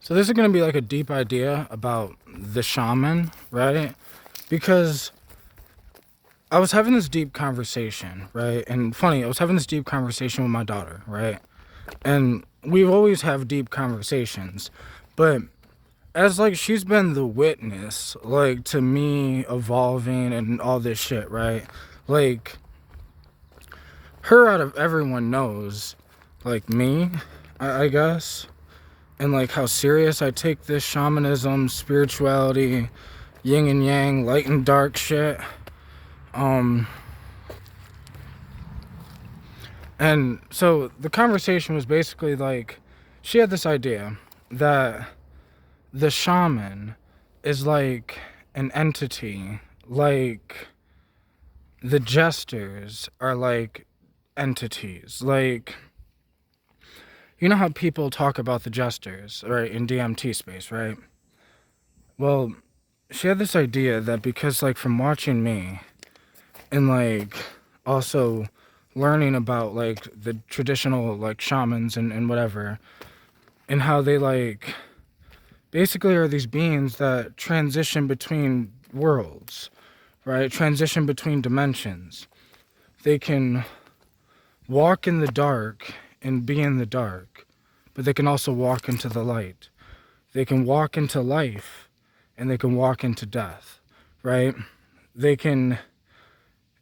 So this is going to be like a deep idea about the shaman, right? Because I was having this deep conversation, right? And funny, I was having this deep conversation with my daughter, right? And we always have deep conversations, but as like she's been the witness, like to me evolving and all this shit, right? Like her out of everyone knows, like me, I guess, and like how serious I take this shamanism, spirituality, yin and yang, light and dark shit. And so the conversation was basically like, she had this idea that the shaman is like an entity, like the jesters are like entities. Like, you know how people talk about the jesters, right, in DMT space, right? Well, she had this idea that because, like, from watching me and, like, also learning about, like, the traditional, like, shamans and whatever, and how they, like, basically are these beings that transition between worlds, right? Transition between dimensions. They can walk in the dark and be in the dark, but they can also walk into the light. They can walk into life and they can walk into death, right? They can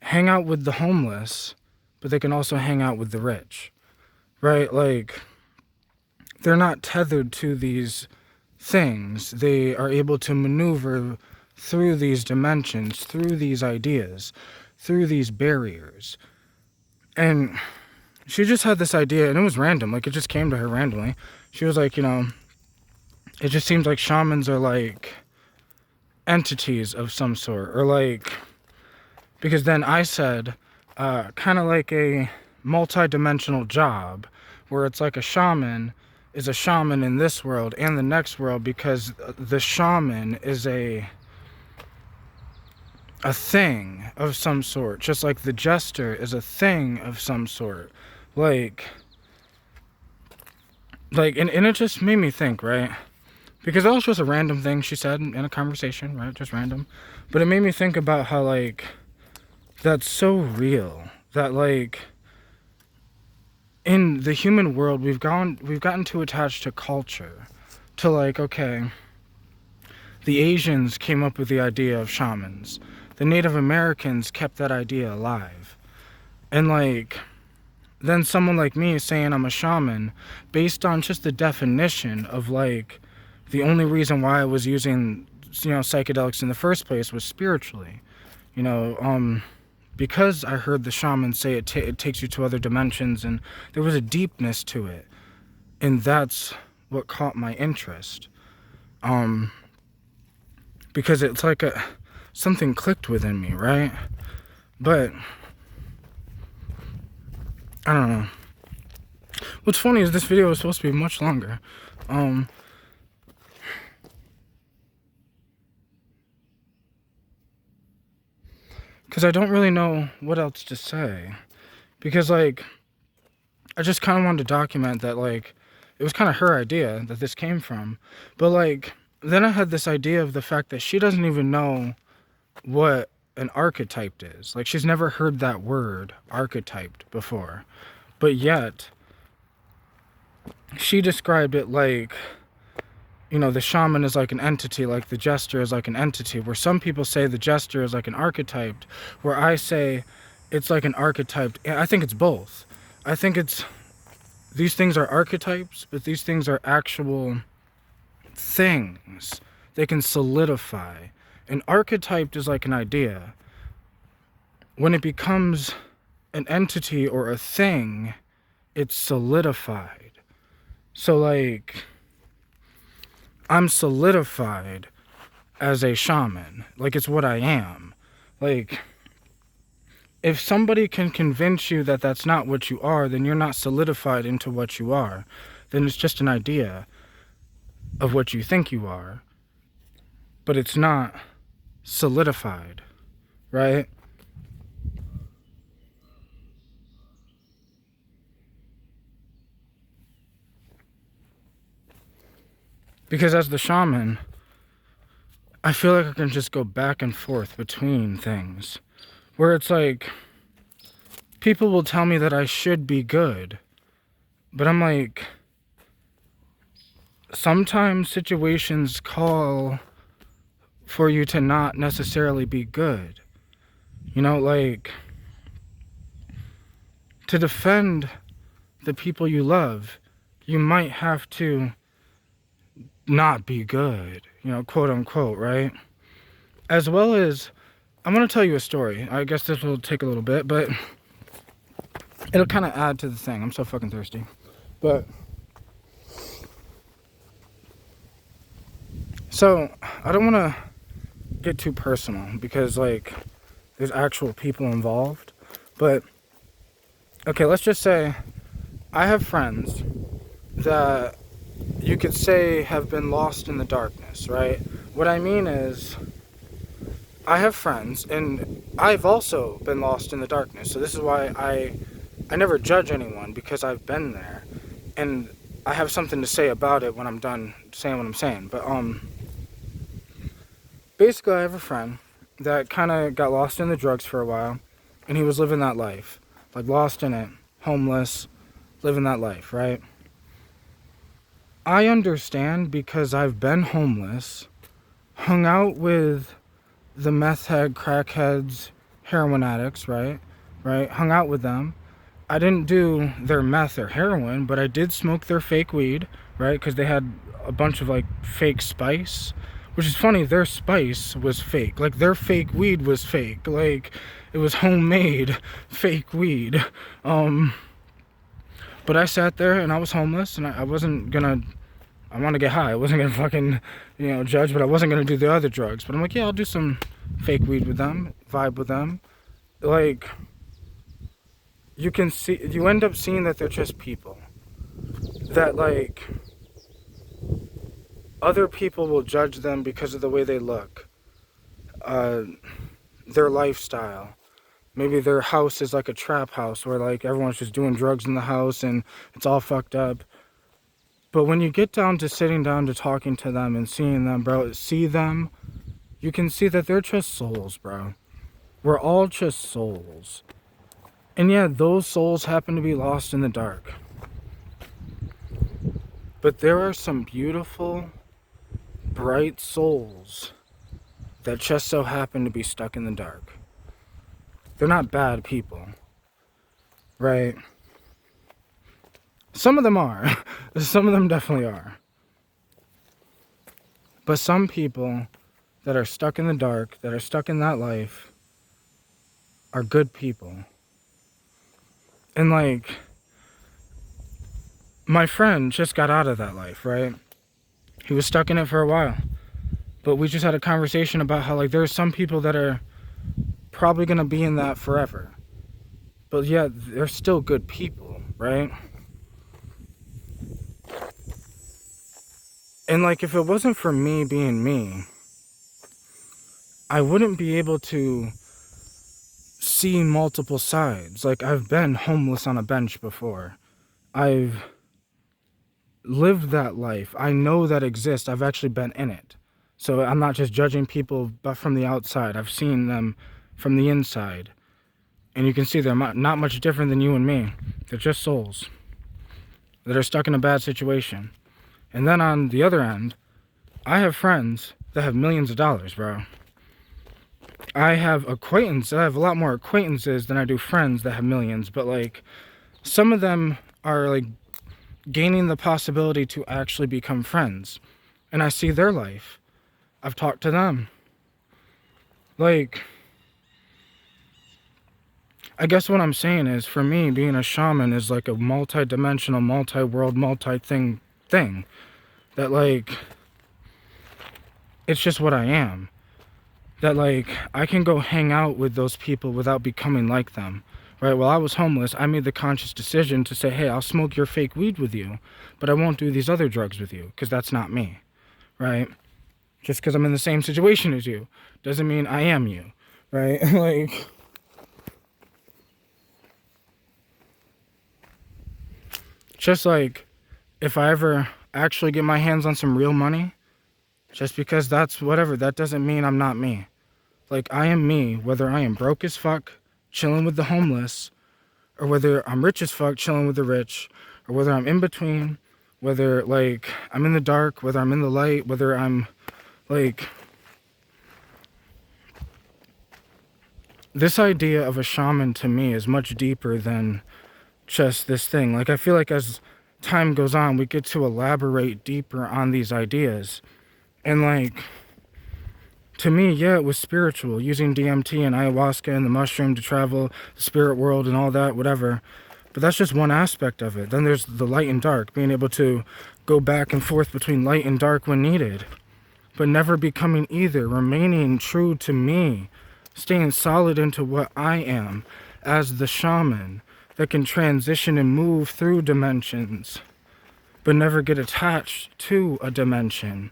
hang out with the homeless, but they can also hang out with the rich, right? Like, they're not tethered to these things. They are able to maneuver through these dimensions, through these ideas, through these barriers. And she just had this idea, and it was random. Like, it just came to her randomly. She was like, it just seems like shamans are like entities of some sort, or like, because then I said, kind of like a multi-dimensional job, where it's like a shaman is a shaman in this world and the next world, because the shaman is a thing of some sort, just like the jester is a thing of some sort. And it just made me think, right? Because that was just a random thing she said in a conversation, right? Just random. But it made me think about how, like, that's so real. That, like, in the human world, we've gotten too attached to culture. To, like, okay, the Asians came up with the idea of shamans. The Native Americans kept that idea alive. And, like, then someone like me saying I'm a shaman, based on just the definition of, like, the only reason why I was using, psychedelics in the first place was spiritually. Because I heard the shaman say it takes you to other dimensions, and there was a deepness to it. And that's what caught my interest. Because it's like something clicked within me, right? But I don't know. What's funny is this video was supposed to be much longer. Because I don't really know what else to say. Because, like, I just kind of wanted to document that, like, it was kind of her idea that this came from. But, like, then I had this idea of the fact that she doesn't even know what an archetype is. Like, she's never heard that word, archetyped, before. But yet, she described it like, the shaman is like an entity, like the jester is like an entity, where some people say the jester is like an archetype, where I say it's like an archetype. I think it's both. I think these things are archetypes, but these things are actual things. They can solidify. An archetype is like an idea. When it becomes an entity or a thing, it's solidified. So, like, I'm solidified as a shaman. Like, it's what I am. Like, if somebody can convince you that that's not what you are, then you're not solidified into what you are. Then it's just an idea of what you think you are. But it's not solidified, right? Because as the shaman, I feel like I can just go back and forth between things. Where it's like, people will tell me that I should be good. But I'm like, sometimes situations call for you to not necessarily be good. You know, like, to defend the people you love, you might have to not be good, you know, quote unquote, right? As well as, I'm going to tell you a story. I guess this will take a little bit, but it'll kind of add to the thing. I'm so fucking thirsty. But, so, I don't want to get too personal because, like, there's actual people involved. But, okay, let's just say I have friends that you could say have been lost in the darkness, right? What I mean is, I have friends, and I've also been lost in the darkness. So this is why I never judge anyone, because I've been there, and I have something to say about it when I'm done saying what I'm saying. But basically, I have a friend that kind of got lost in the drugs for a while, and he was living that life, like lost in it, homeless, living that life, right? I understand because I've been homeless, hung out with the meth head, crackheads, heroin addicts, right? Right? Hung out with them. I didn't do their meth or heroin, but I did smoke their fake weed, right? Because they had a bunch of like fake spice, which is funny. Their spice was fake. Like their fake weed was fake. Like it was homemade fake weed. But I sat there and I was homeless, and I wasn't gonna. I want to get high. I wasn't gonna fucking, judge, but I wasn't gonna do the other drugs. But I'm like, yeah, I'll do some fake weed with them, vibe with them. Like, you can see, you end up seeing that they're just people. That, like, other people will judge them because of the way they look, their lifestyle. Maybe their house is like a trap house where, like, everyone's just doing drugs in the house and it's all fucked up. But when you get down to sitting down to talking to them and seeing them, bro, see them, you can see that they're just souls, bro. We're all just souls. And yeah, those souls happen to be lost in the dark. But there are some beautiful, bright souls that just so happen to be stuck in the dark. They're not bad people, right? Some of them are. Some of them definitely are. But some people that are stuck in the dark, that are stuck in that life, are good people. And like, my friend just got out of that life, right? He was stuck in it for a while. But we just had a conversation about how, like, there are some people that are probably going to be in that forever. But yeah, they're still good people, right? And like, if it wasn't for me being me, I wouldn't be able to see multiple sides. Like, I've been homeless on a bench before. I've lived that life. I know that exists. I've actually been in it. So I'm not just judging people but from the outside. I've seen them from the inside. And you can see they're not much different than you and me. They're just souls that are stuck in a bad situation. And then on the other end, I have friends that have millions of dollars, bro. I have acquaintances. I have a lot more acquaintances than I do friends that have millions. But like, some of them are like gaining the possibility to actually become friends. And I see their life. I've talked to them. Like, I guess what I'm saying is, for me, being a shaman is like a multi-dimensional, multi-world, multi-thing. That, like, it's just what I am. That, like, I can go hang out with those people without becoming like them. Right? While I was homeless, I made the conscious decision to say, hey, I'll smoke your fake weed with you, but I won't do these other drugs with you, because that's not me. Right? Just because I'm in the same situation as you doesn't mean I am you. Right? Like, just like, if I actually get my hands on some real money, just because that's whatever, that doesn't mean I'm not me. Like, I am me, whether I am broke as fuck, chilling with the homeless, or whether I'm rich as fuck, chilling with the rich, or whether I'm in between, whether, like, I'm in the dark, whether I'm in the light, whether I'm, like... This idea of a shaman, to me, is much deeper than just this thing. Like, I feel like as time goes on, we get to elaborate deeper on these ideas. And, like, to me, yeah, it was spiritual, using DMT and ayahuasca and the mushroom to travel the spirit world and all that, whatever. But that's just one aspect of it. Then there's the light and dark, being able to go back and forth between light and dark when needed, but never becoming either, remaining true to me, staying solid into what I am as the shaman that can transition and move through dimensions, but never get attached to a dimension.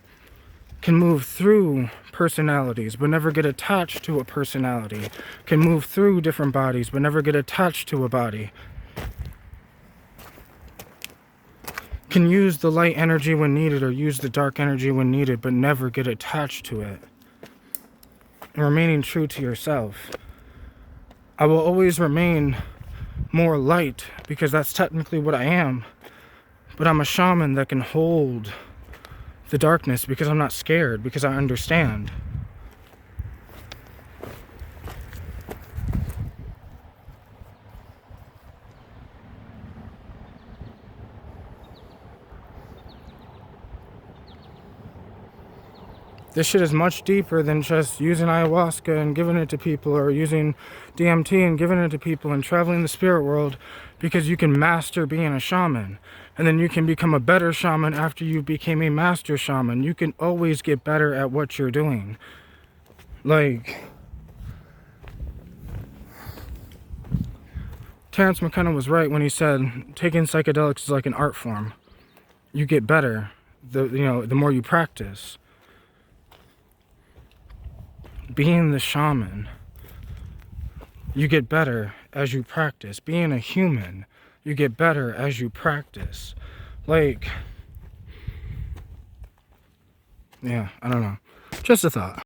Can move through personalities, but never get attached to a personality. Can move through different bodies, but never get attached to a body. Can use the light energy when needed or use the dark energy when needed, but never get attached to it. And remaining true to yourself. I will always remain more light because that's technically what I am. But I'm a shaman that can hold the darkness because I'm not scared, because I understand. This shit is much deeper than just using ayahuasca and giving it to people, or using DMT and giving it to people and traveling the spirit world, because you can master being a shaman. And then you can become a better shaman after you became a master shaman. You can always get better at what you're doing. Like, Terrence McKenna was right when he said taking psychedelics is like an art form. You get better the more you practice. Being the shaman, you get better as you practice. Being a human, you get better as you practice. Like, yeah, I don't know. Just a thought.